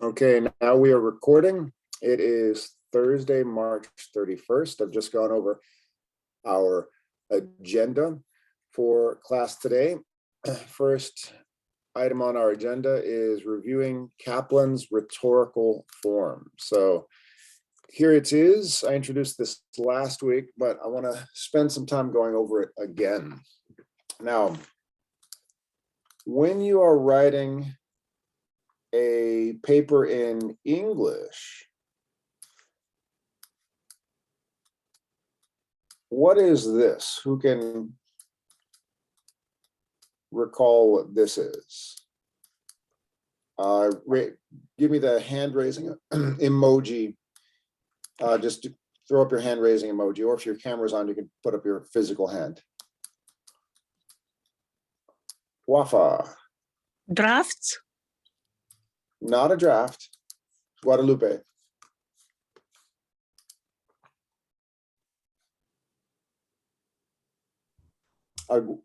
Okay, now we are recording. It is Thursday, March 31st. I've just gone over our agenda for class today. First item on our agenda is reviewing Kaplan's rhetorical form. So here it is. I introduced this last week, but I want to spend some time going over it again. Now, when you are writing a paper in English, what is this? Who can recall what this is? Give me the hand raising emoji. Just throw up your hand raising emoji, or if your camera's on, you can put up your physical hand. Wafa. Drafts? Not a draft. Guadalupe.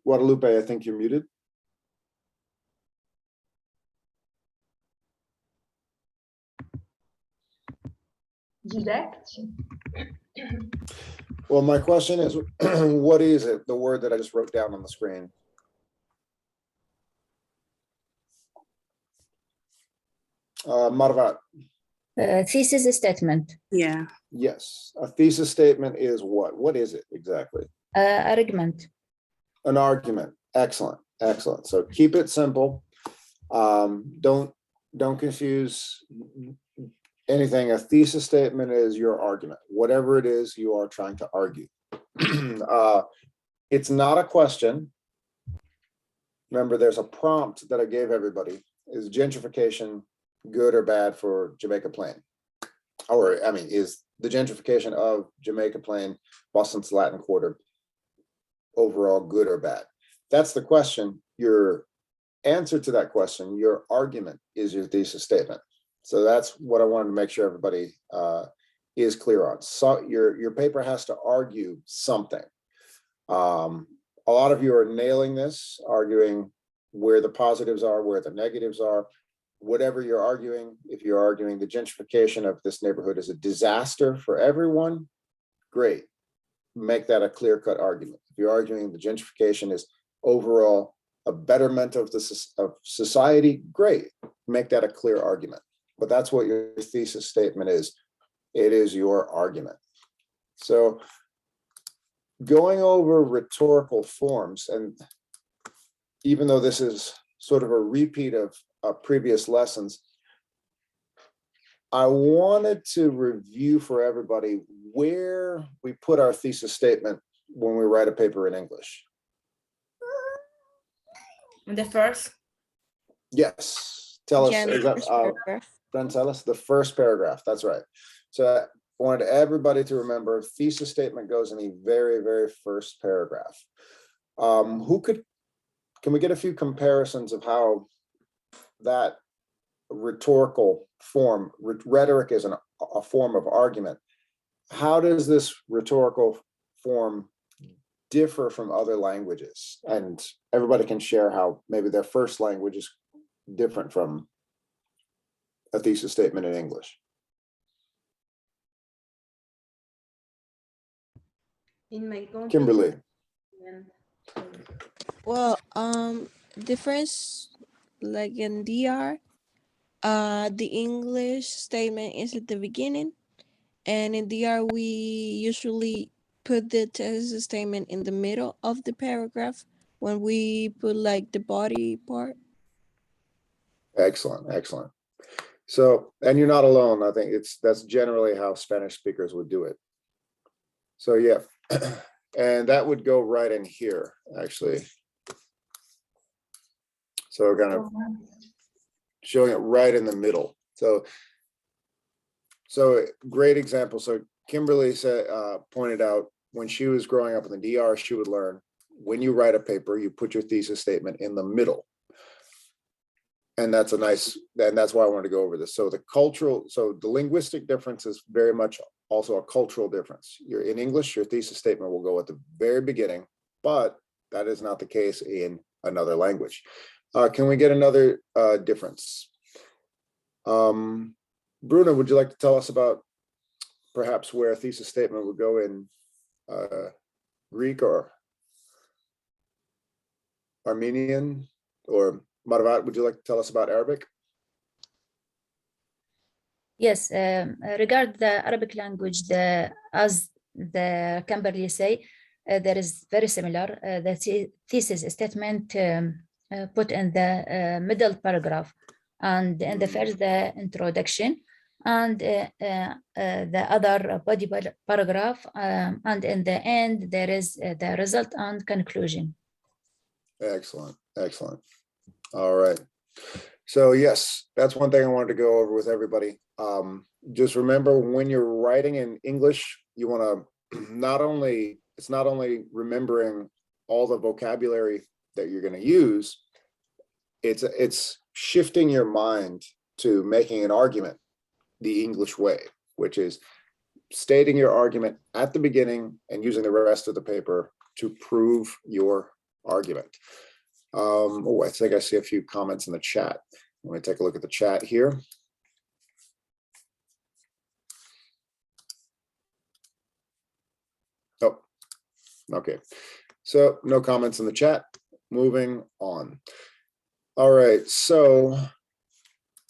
Guadalupe, I think you're muted. Direct? Well, my question is, what is it, the word that I just wrote down on the screen? Marvat. Thesis statement. Yeah. Yes, a thesis statement is what? What is it exactly? Argument. An argument. Excellent, excellent. So keep it simple. Don't confuse anything. A thesis statement is your argument. Whatever it is you are trying to argue. It's not a question. Remember, there's a prompt that I gave everybody. Is gentrification good or bad for Jamaica Plain? Or, I mean, is the gentrification of Jamaica Plain, Boston's Latin Quarter, overall good or bad? That's the question. Your answer to that question, your argument, is your thesis statement. So that's what I wanted to make sure everybody is clear on. So your paper has to argue something. A lot of you are nailing this, arguing where the positives are, where the negatives are. Whatever you're arguing, if you're arguing the gentrification of this neighborhood is a disaster for everyone, great. Make that a clear-cut argument. If you're arguing the gentrification is overall a betterment of society, great. Make that a clear argument. But that's what your thesis statement is. It is your argument. So going over rhetorical forms, and even though this is sort of a repeat of previous lessons, I wanted to review for everybody where we put our thesis statement when we write a paper in English. The first? Yes. Tell us, is that, friend, tell us the first paragraph. That's right. So I wanted everybody to remember thesis statement goes in the very, very first paragraph. Can we get a few comparisons of how that rhetorical form, rhetoric is a form of argument. How does this rhetorical form differ from other languages? And everybody can share how maybe their first language is different from a thesis statement in English. In my country. Kimberly. Well, difference like in DR, the English statement is at the beginning, and in DR we usually put the thesis statement in the middle of the paragraph when we put like the body part. Excellent, excellent. So, and you're not alone. I think that's generally how Spanish speakers would do it. So yeah, and that would go right in here, actually. So kind of showing it right in the middle. So great example. So Kimberly said, pointed out when she was growing up in the DR, she would learn when you write a paper, you put your thesis statement in the middle. And that's that's why I wanted to go over this. So the linguistic difference is very much also a cultural difference. You're in English, your thesis statement will go at the very beginning, but that is not the case in another language. Can we get another difference? Bruna, would you like to tell us about perhaps where a thesis statement would go in Greek or Armenian, or Marvat, would you like to tell us about Arabic? Yes, regard the Arabic language, as the Camberley say, there is very similar. The thesis statement put in the middle paragraph, and in the first, the introduction, and the other body paragraph, and in the end, there is the result and conclusion. Excellent, excellent. All right. So yes, that's one thing I wanted to go over with everybody. Just remember, when you're writing in English, you want to it's not only remembering all the vocabulary that you're going to use, it's shifting your mind to making an argument the English way, which is stating your argument at the beginning and using the rest of the paper to prove your argument. Oh, I think I see a few comments in the chat. Let me take a look at the chat here. Oh, okay. So no comments in the chat. Moving on. All right. So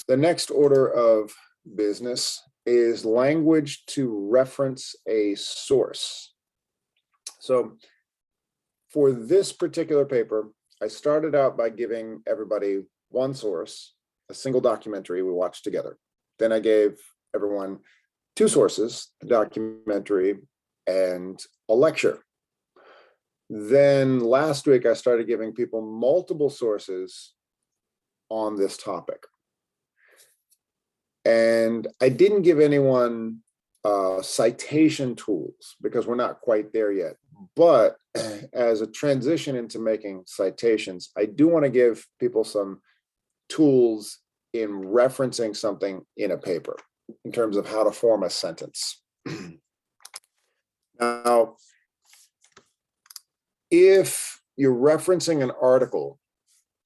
the next order of business is language to reference a source. So for this particular paper, I started out by giving everybody one source, a single documentary we watched together. Then I gave everyone two sources, a documentary and a lecture. Then last week, I started giving people multiple sources on this topic. And I didn't give anyone citation tools because we're not quite there yet. But as a transition into making citations, I do want to give people some tools in referencing something in a paper in terms of how to form a sentence. Now, if you're referencing an article,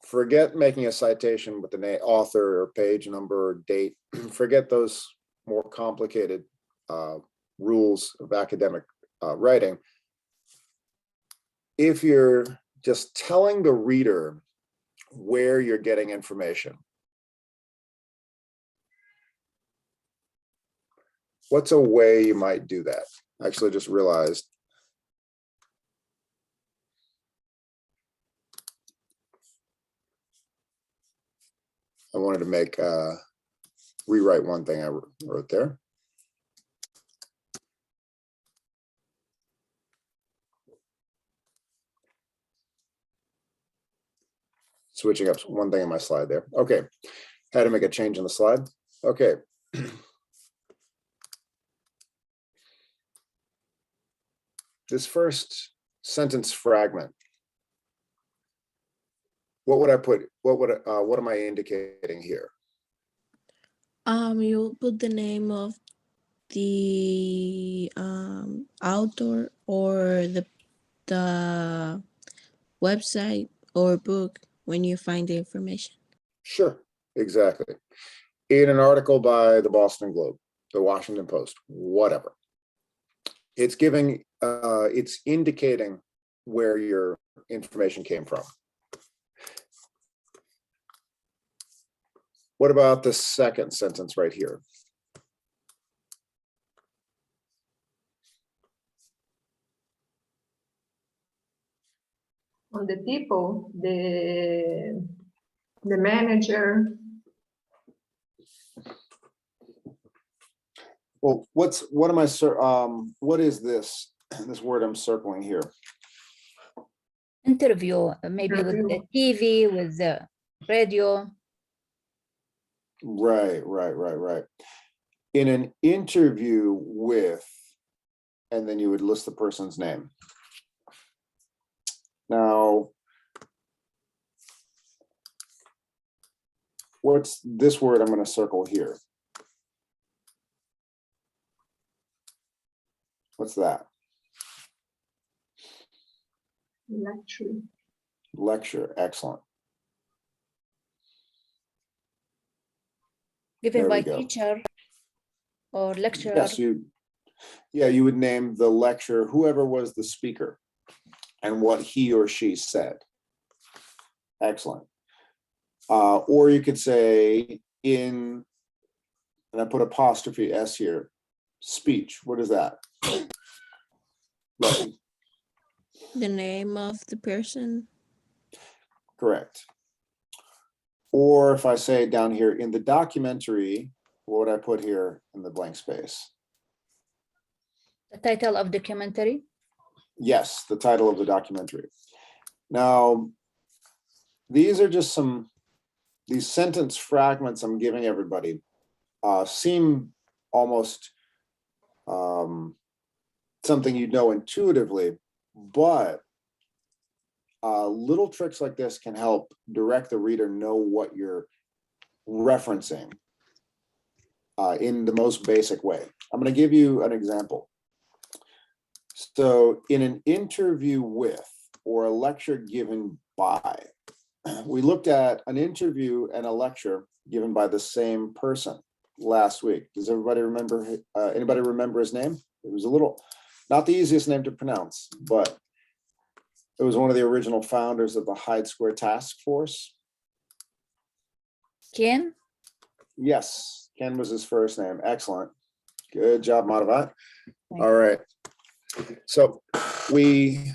forget making a citation with the name, author, or page number, or date. Forget those more complicated rules of academic writing. If you're just telling the reader where you're getting information, what's a way you might do that? I actually just realized I wanted to make rewrite one thing I wrote there. Switching up one thing in my slide there. Okay, had to make a change in the slide. Okay. This first sentence fragment, what would I put? What am I indicating here? You put the name of the author or the website or book when you find the information. Sure, exactly. In an article by the Boston Globe, the Washington Post, whatever. It's giving, it's indicating where your information came from. What about the second sentence right here? On the people, the manager. Well, what is this word I'm circling here? Interview, maybe with the TV, with the radio. Right. In an interview with, and then you would list the person's name. Now, what's this word I'm going to circle here? What's that? Lecture. Lecture, excellent. Given There we by go. teacher or lecturer. Yes, you would name the lecturer, whoever was the speaker, and what he or she said. Excellent. Or you could say in, and I put apostrophe S here, speech. What is that? Right. The name of the person. Correct. Or if I say down here in the documentary, what would I put here in the blank space? The title of documentary. Yes, the title of the documentary. Now, these are just these sentence fragments I'm giving everybody seem almost something you know intuitively, but little tricks like this can help direct the reader know what you're referencing in the most basic way. I'm going to give you an example. So in an interview with or a lecture given by, we looked at an interview and a lecture given by the same person last week. Does everybody remember, anybody remember his name? It was a little, not the easiest name to pronounce, but it was one of the original founders of the Hyde Square Task Force. Ken. Yes, Ken was his first name. Excellent. Good job, Madhavat. Thank All right. So we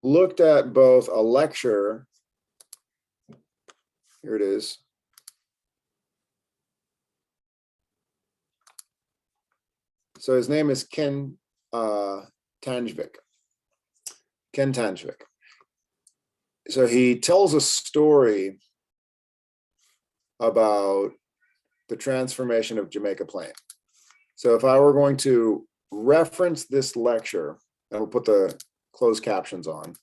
looked at both a lecture. Here it is. So his name is Ken Tanjvik. Ken Tanjvik. So he tells a story about the transformation of Jamaica Plain. So if I were going to reference this lecture, and we'll put the closed captions on.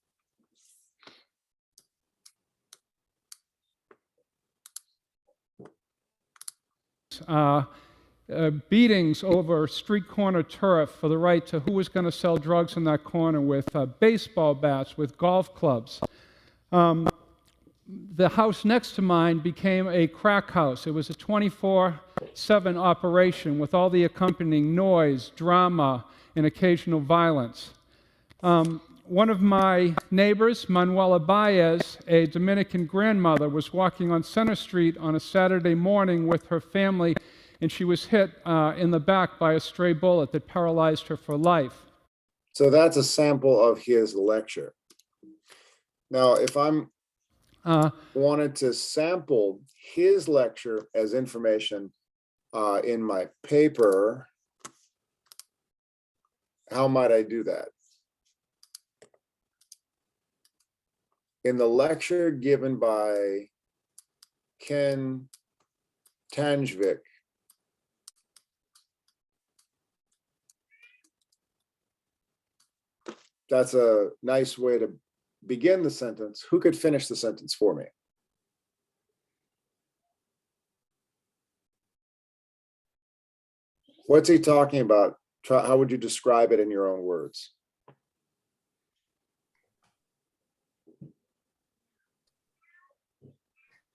Beatings over street corner turf for the right to who was going to sell drugs in that corner with baseball bats, with golf clubs. The house next to mine became a crack house. It was a 24/7 operation with all the accompanying noise, drama, and occasional violence. One of my neighbors, Manuela Baez, a Dominican grandmother, was walking on Center Street on a Saturday morning with her family, and she was hit in the back by a stray bullet that paralyzed her for life. So that's a sample of his lecture. Now, if I'm wanted to sample his lecture as information in my paper, how might I do that? In the lecture given by Ken Tanjvik, that's a nice way to begin the sentence. Who could finish the sentence for me? What's he talking about? How would you describe it in your own words?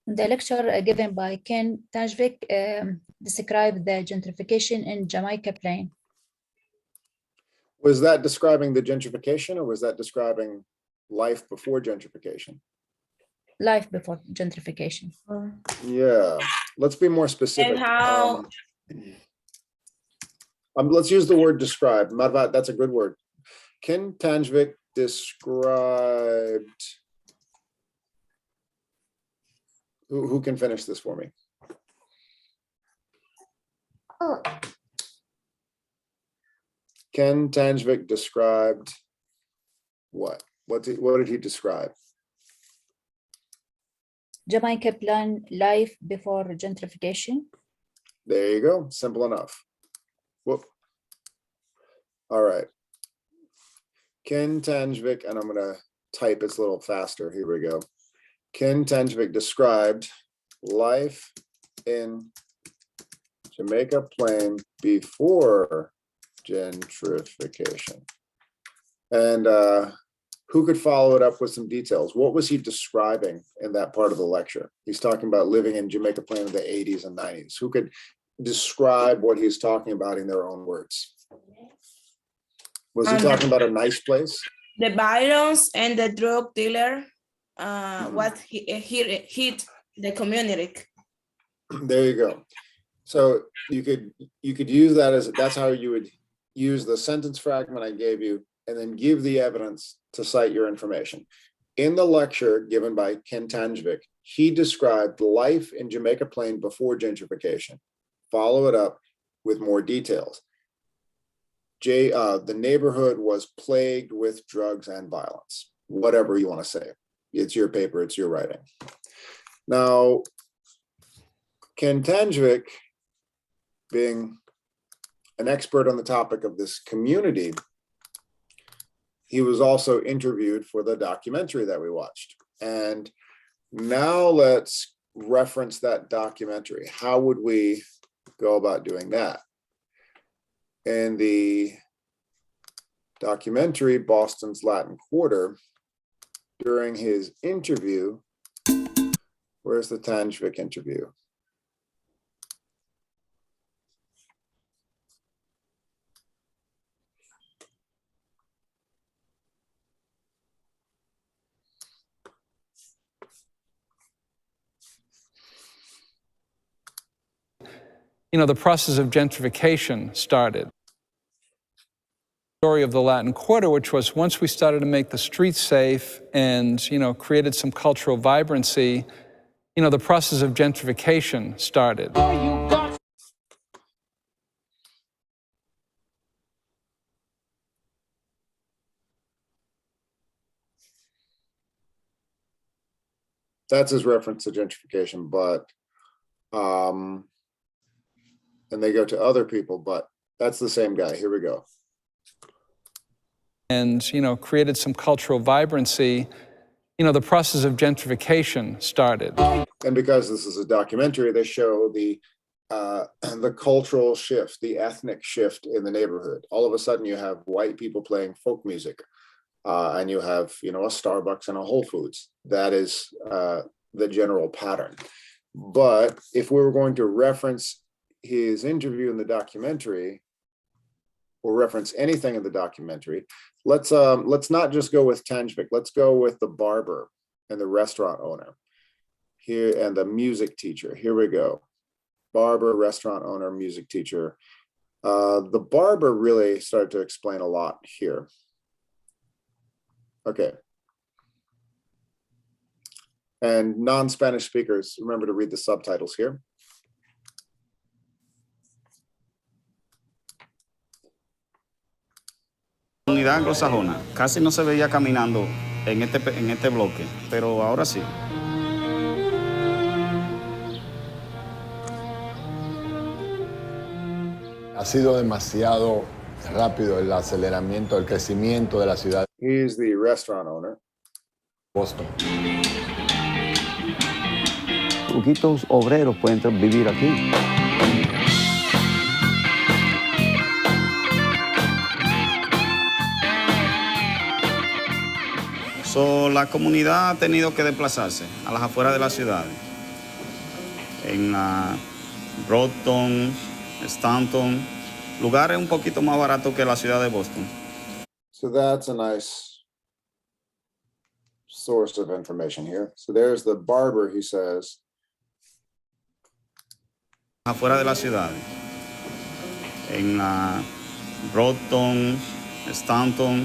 The lecture given by Ken Tanjvik described the gentrification in Jamaica Plain. Was that describing the gentrification, or was that describing life before gentrification? Life before gentrification. Yeah, let's be more specific. And how Let's use the word describe. Madhavat, that's a good word. Ken Tanjvik described. Who can finish this for me? Ken Tanjvik described what? What did he describe? Jamaica Plain life before gentrification. There you go. Simple enough. Whoop. All right. Ken Tanjvik, and I'm going to type it's a little faster. Here we go. Ken Tanjvik described life in Jamaica Plain before gentrification. And Who could follow it up with some details? What was he describing in that part of the lecture? He's talking about living in Jamaica Plain in the 80s and 90s. Who could describe what he's talking about in their own words? Was he talking about a nice place? The violence and the drug dealer, what he hit the community. There you go. So you could use that as, that's how you would use the sentence fragment I gave you, and then give the evidence to cite your information. In the lecture given by Ken Tanjvik, he described life in Jamaica Plain before gentrification. Follow it up with more details. The neighborhood was plagued with drugs and violence, whatever you want to say. It's your paper, it's your writing. Now, Ken Tanjvik, being an expert on the topic of this community, he was also interviewed for the documentary that we watched. And now let's reference that documentary. How would we go about doing that? In the documentary, Boston's Latin Quarter, during his interview, where's the Tanjvik interview? The process of gentrification started. Story of the Latin Quarter, which was once we started to make the streets safe and, created some cultural vibrancy, the process of gentrification started. That's his reference to gentrification, but and they go to other people, but that's the same guy. Here we go. And, created some cultural vibrancy, the process of gentrification started. And because this is a documentary, they show the cultural shift, the ethnic shift in the neighborhood. All of a sudden you have white people playing folk music, and you have, a Starbucks and a Whole Foods. That is the general pattern. But if we were going to reference his interview in the documentary, or reference anything in the documentary, let's not just go with Tanjvik. Let's go with the barber and the restaurant owner here and the music teacher. Here we go. Barber, restaurant owner, music teacher. The barber really started to explain a lot here. Okay. And non-Spanish speakers, remember to read the subtitles here. Comunidad anglosajona casi no se veía caminando en este bloque, pero ahora sí. Ha sido demasiado rápido el aceleramiento, el crecimiento de la ciudad He's the restaurant owner. de Boston. Poquitos obreros pueden vivir aquí. La comunidad ha tenido que desplazarse a las afueras de la ciudad. En Brockton, Stanton, lugares un poquito más baratos que la ciudad de Boston. So that's a nice source of information here. So there's the barber, he says. Afuera de la ciudad. En Brockton, Stanton,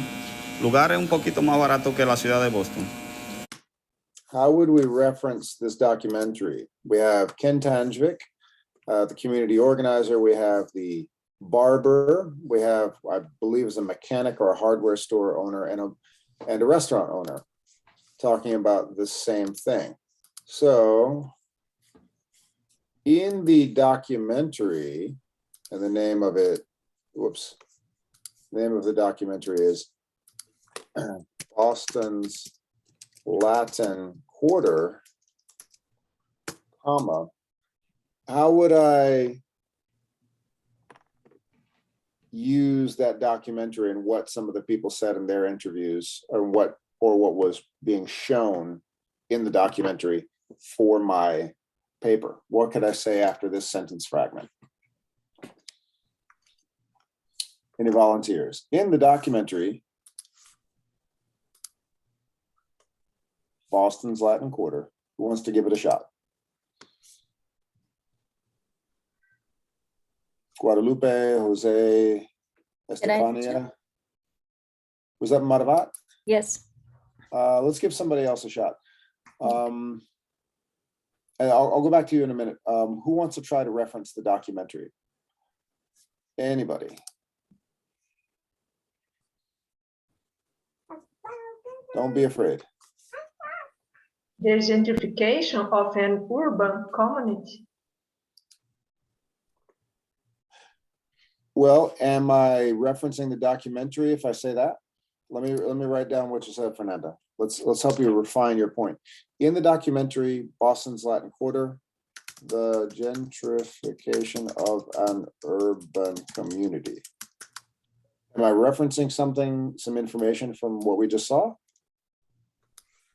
lugares un poquito más baratos que la ciudad de Boston. How would we reference this documentary? We have Ken Tanjvik, the community organizer. We have the barber. We have, I believe, is a mechanic or a hardware store owner and a restaurant owner talking about the same thing. So in the documentary, and the name of it, whoops, the name of the documentary is Boston's Latin Quarter, comma, how would I use that documentary and what some of the people said in their interviews, or or what was being shown in the documentary for my paper. What could I say after this sentence fragment? Any volunteers? In the documentary, Boston's Latin Quarter, who wants to give it a shot? Guadalupe, Jose, Estefania. Was that Maravat? Yes. Let's give somebody else a shot. And I'll go back to you in a minute. Who wants to try to reference the documentary? Anybody? Don't be afraid. The gentrification of an urban community. Well, am I referencing the documentary if I say that? Let me write down what you said, Fernanda. Let's help you refine your point. In the documentary, Boston's Latin Quarter, the gentrification of an urban community. Am I referencing something, some information from what we just saw?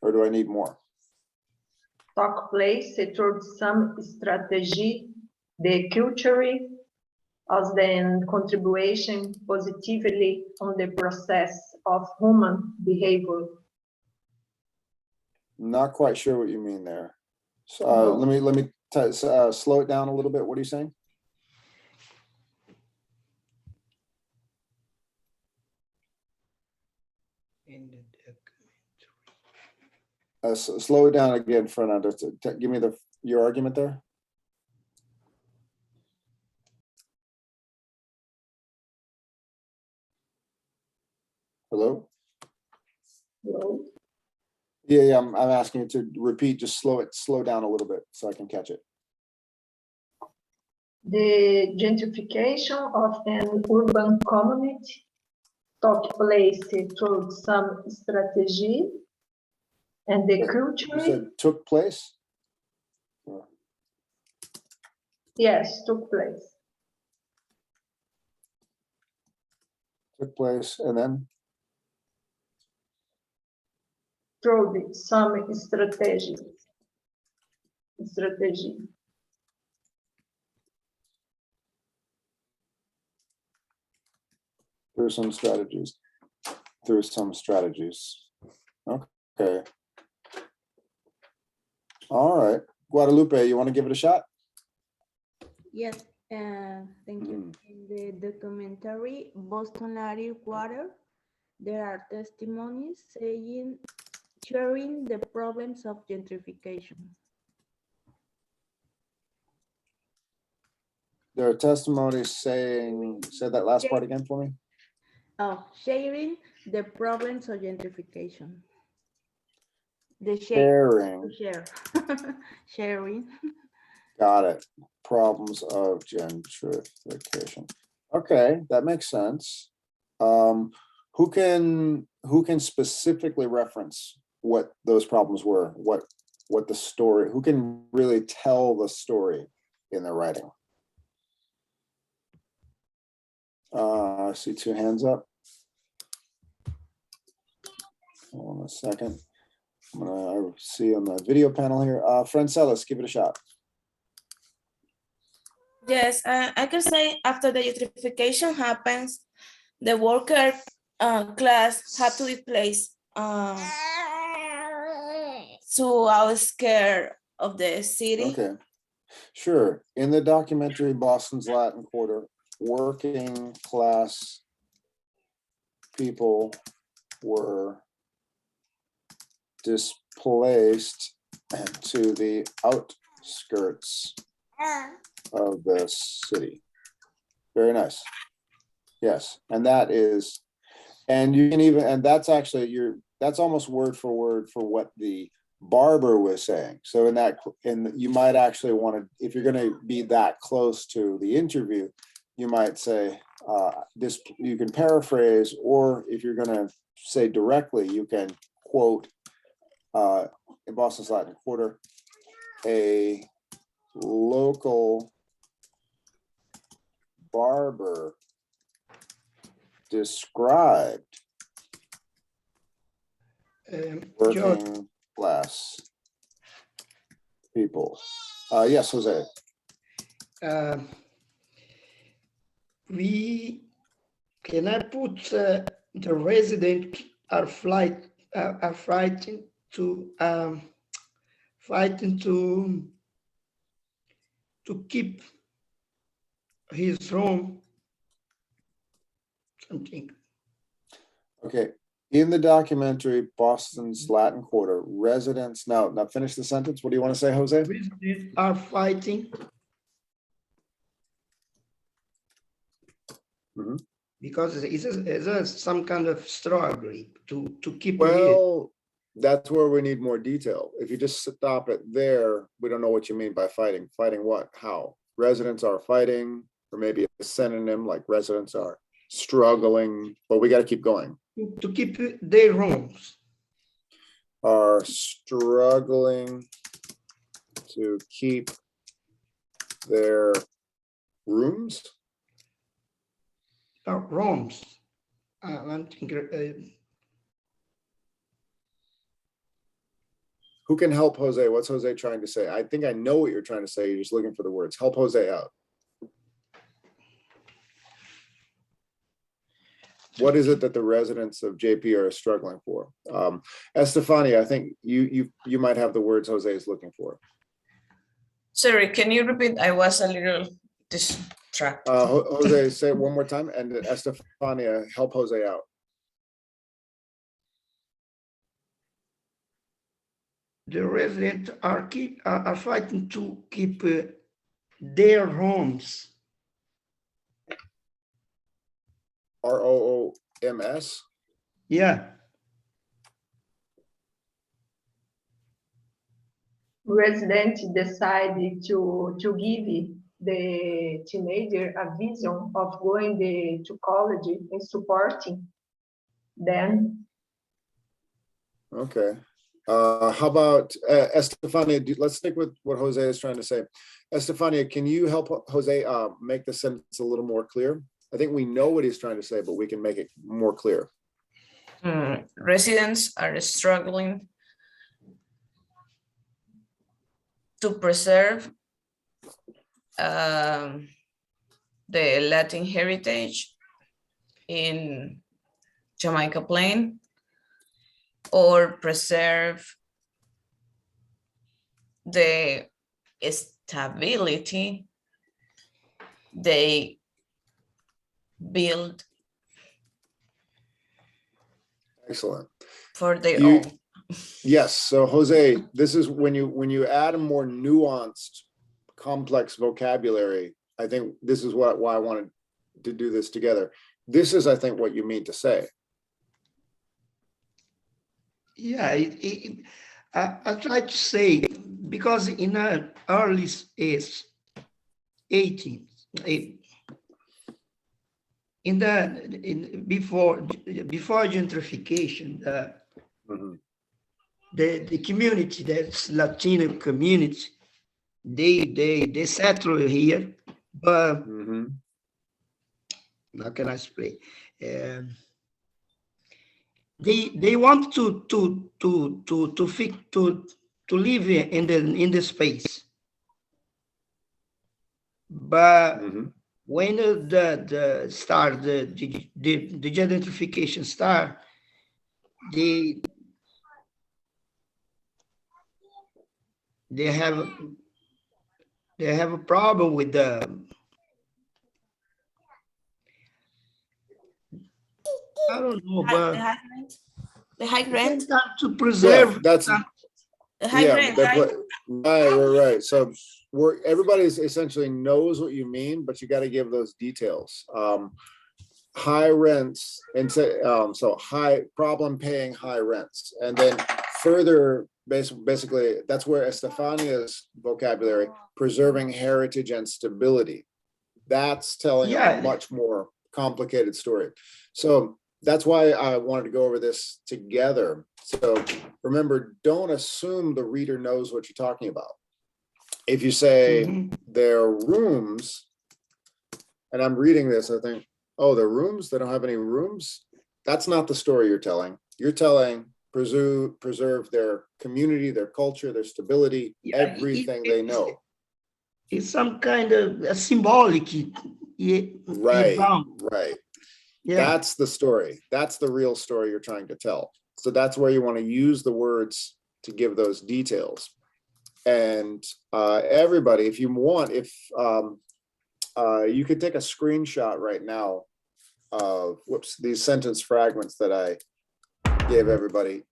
Or do I need more? Took place through some strategy, the culture as the contribution positively on the process of human behavior. Not quite sure what you mean there. So, No. let me slow it down a little bit. What are you saying? Slow it down again, Fernando. Give me your argument there. Hello? Hello? Yeah, I'm asking you to repeat, just slow down a little bit so I can catch it. The gentrification of an urban community took place through some strategy and the You culture, said took place? yes, took place. Took place, and then? Through some strategy. Through some strategies. Okay. All right. Guadalupe, you want to give it a shot? Yes, thank you. In the documentary Boston Latin Quarter, there are testimonies sharing the problems of gentrification. There are testimonies saying, say that last part again for me. Oh, sharing the problems of gentrification. The Sharing. share. Sharing. Got it. Problems of gentrification. Okay, that makes sense. Who can specifically reference what those problems were? What the story? Who can really tell the story in their writing? I see two hands up. Hold on a second. I'm gonna see on the video panel here. Francelis, give it a shot. Yes, I can say after the gentrification happens, the worker class had to replace to outskirts of the city. Okay, sure. In the documentary Boston's Latin Quarter, working class people were displaced to the outskirts of the city. Very nice. Yes, and that is, and you can even, and that's actually that's almost word for word for what the barber was saying. So in that, and you might actually want to, if you're going to be that close to the interview, you might say this, you can paraphrase, or if you're going to say directly, you can quote in Boston's Latin Quarter, a local barber described George, working class people. Yes, Jose. we can I put the resident are fighting to keep his home, something. Okay. In the documentary Boston's Latin Quarter, residents. Now finish the sentence. What do you want to say, Jose? Residents are fighting Mhm. because it's some kind of struggle to keep it. Well, that's where we need more detail. If you just stop it there, we don't know what you mean by fighting. Fighting what? How? Residents are fighting, or maybe a synonym like residents are struggling, but we got to keep going. To keep their homes. Are struggling to keep their rooms. Rooms. I'm thinking, Who can help Jose? What's Jose trying to say? I think I know what you're trying to say. You're just looking for the words. Help Jose out. What is it that the residents of JP are struggling for? Estefania, I think you might have the words Jose is looking for. Sorry, can you repeat? I was a little distracted. Jose, say it one more time, and Estefania, help Jose out. the residents are fighting to keep their homes. ROOMS? Yeah. Residents decided to give the teenager a vision of going to college and supporting them. Okay. How about Estefania? Let's stick with what Jose is trying to say. Estefania, can you help Jose make the sentence a little more clear? I think we know what he's trying to say, but we can make it more clear. Residents are struggling to preserve the Latin heritage in Jamaica Plain, or preserve the stability they build Excellent. for their own. Yes. So Jose, this is when you add a more nuanced, complex vocabulary. I think this is why I wanted to do this together. This is, I think, what you mean to say. Yeah, I try to say, because in the early 18th, before gentrification, the community, that's Latino community, they settle here, but how can I explain? They want to live in the space, but when the gentrification start, they have a problem with I don't know, but the high rent to preserve. Yeah, that's the high rent, right. So everybody's essentially knows what you mean, but you got to give those details. High rents, and so high problem paying high rents, and then further, basically that's where Estefania's vocabulary, preserving heritage and stability, that's telling a much more complicated story. So that's why I wanted to go over this together. So remember, don't assume the reader knows what you're talking about. If you say their rooms, and I'm reading this, I think, oh, their rooms, they don't have any rooms. That's not the story you're telling. You're telling preserve their community, their culture, their stability, everything they know. It's some kind of a symbolic. Right, bound. right. Yeah. That's the story. That's the real story you're trying to tell. So that's where you want to use the words to give those details. And everybody, if you want, if you could take a screenshot right now of these sentence fragments that I gave everybody.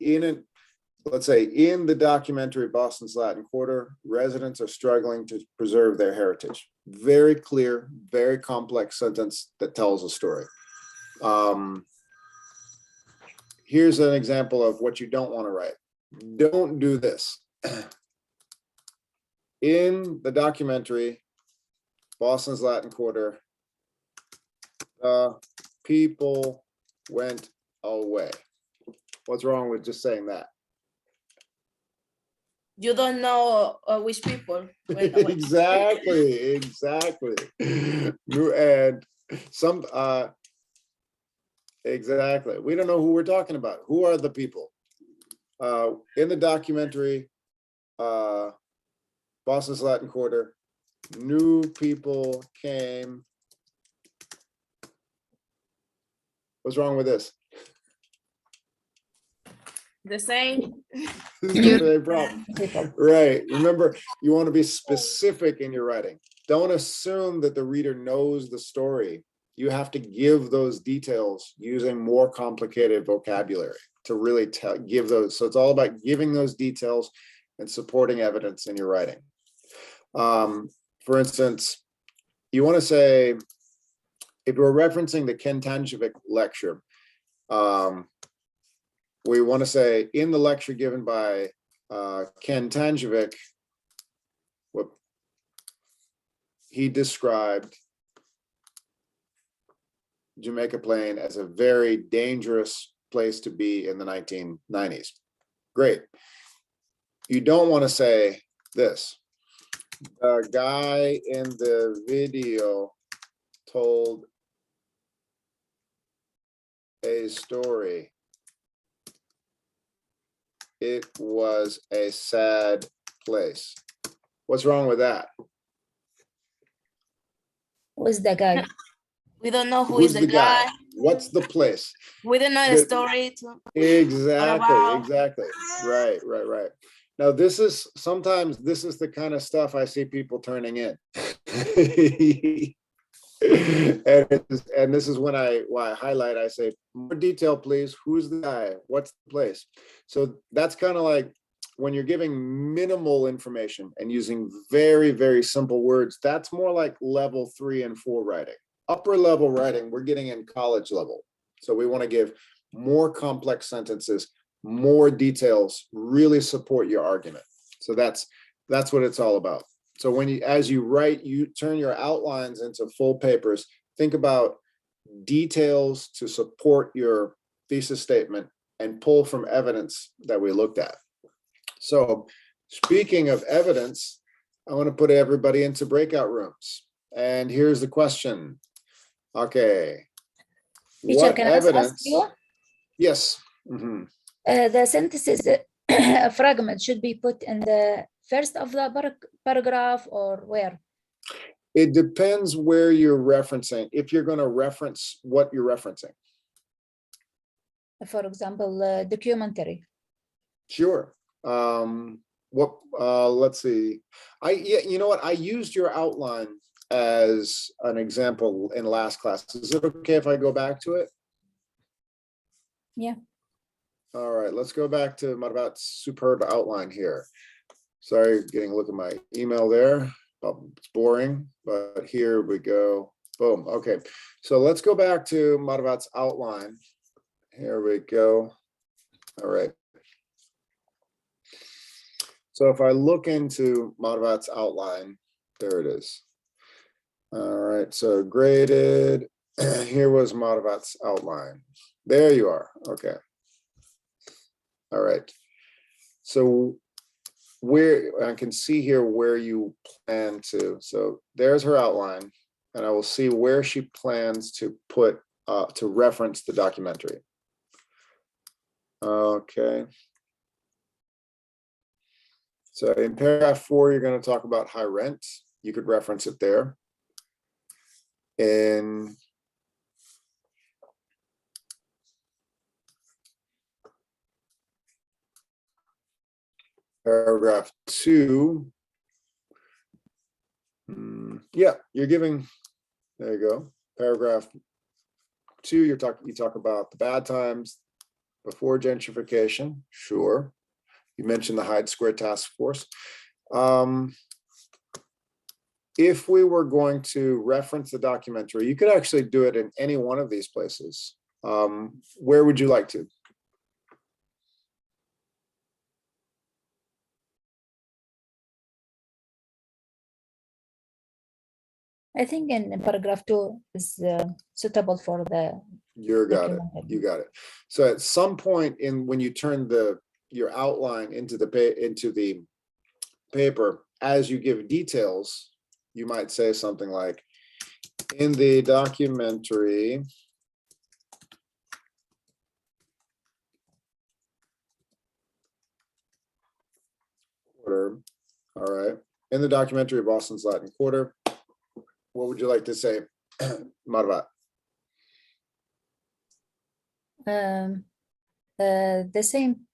Let's say in the documentary Boston's Latin Quarter, residents are struggling to preserve their heritage. Very clear, very complex sentence that tells a story. Here's an example of what you don't want to write. Don't do this. In the documentary Boston's Latin Quarter, people went away. What's wrong with just saying that? You don't know which people went away. Exactly. And some exactly. We don't know who we're talking about. Who are the people? In the documentary, Boston's Latin Quarter, new people came. What's wrong with this? The same. No problem. Right. Remember, you want to be specific in your writing. Don't assume that the reader knows the story. You have to give those details using more complicated vocabulary to really give those. So it's all about giving those details and supporting evidence in your writing. For instance, you want to say, if we're referencing the Ken Tanjevic lecture, we want to say in the lecture given by Ken Tanjevic, he described Jamaica Plain as a very dangerous place to be in the 1990s. Great. You don't want to say this. The guy in the video told a story. It was a sad place. What's wrong with that? Who's the guy? We don't know Who's the guy. What's the place? We don't know the story. Exactly. Right. Now, sometimes this is the kind of stuff I see people turning in. And this is why I highlight, I say, more detail, please. Who's the guy? What's the place? So that's kind of like when you're giving minimal information and using very, very simple words, that's more like level 3 and 4 writing. Upper level writing, we're getting in college level. So we want to give more complex sentences, more details, really support your argument. So that's what it's all about. So as you write, you turn your outlines into full papers. Think about details to support your thesis statement and pull from evidence that we looked at. So speaking of evidence, I want to put everybody into breakout rooms. And here's the question. Okay. Teacher, What can evidence? I ask you? Yes. Mm-hmm. The sentences fragment should be put in the first of the paragraph or where? It depends where you're referencing. If you're going to reference what you're referencing. For example, documentary. Sure. Let's see. You know what? I used your outline as an example in last class. Is it okay if I go back to it? Yeah. All right, let's go back to Marvat's superb outline here. Sorry, getting a look at my email there. It's boring, but here we go. Boom. Okay, so let's go back to Marvat's outline. Here we go. All right. So if I look into Marvat's outline, there it is. All right, so graded. Here was Marvat's outline. There you are. Okay. All right. So where I can see here where you plan to. So there's her outline, and I will see where she plans to put to reference the documentary. Okay. So in paragraph 4, you're going to talk about high rent. You could reference it there. In paragraph 2, yeah, you're giving, there you go. Paragraph 2, you talk about the bad times before gentrification. Sure. You mentioned the Hyde Square Task Force. If we were going to reference the documentary, you could actually do it in any one of these places. Where would you like to? I think in paragraph 2 is suitable for the You got it. documentary. You got it. So at some point in when you turn your outline into the paper, as you give details, you might say something like, in the documentary, all right, in the documentary of Boston's Latin Quarter, what would you like to say, Marva? The same,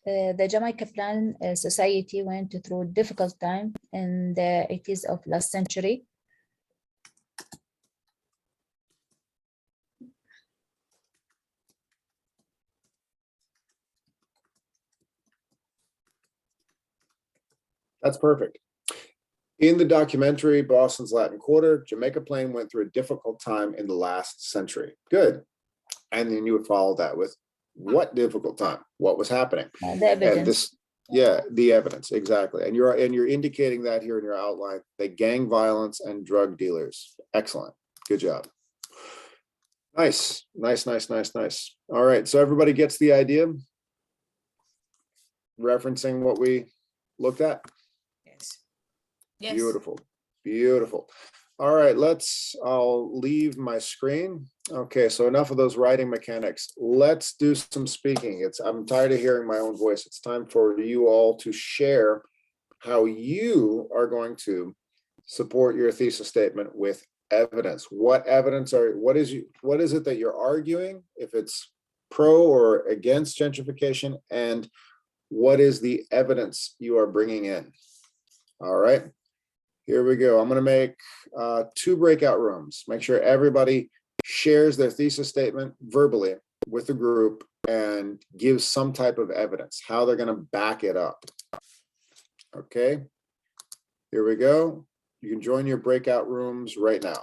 the Jamaica Plan Society went through a difficult time in the 80s of last century. That's perfect. In the documentary, Boston's Latin Quarter, Jamaica Plain went through a difficult time in the last century. Good. And then you would follow that with what difficult time? What was happening? The evidence. And this, yeah, the evidence, exactly. And you're indicating that here in your outline, the gang violence and drug dealers. Excellent. Good job. Nice, nice, nice, nice, nice. All right, so everybody gets the idea? Referencing what we looked at? Yes. Yes. Beautiful, beautiful. All right, I'll leave my screen. Okay, so enough of those writing mechanics. Let's do some speaking. I'm tired of hearing my own voice. It's time for you all to share how you are going to support your thesis statement with evidence. What is it that you're arguing, if it's pro or against gentrification, and what is the evidence you are bringing in? All right. Here we go. I'm going to make 2 breakout rooms. Make sure everybody shares their thesis statement verbally with the group and gives some type of evidence, how they're going to back it up. Okay, here we go. You can join your breakout rooms right now.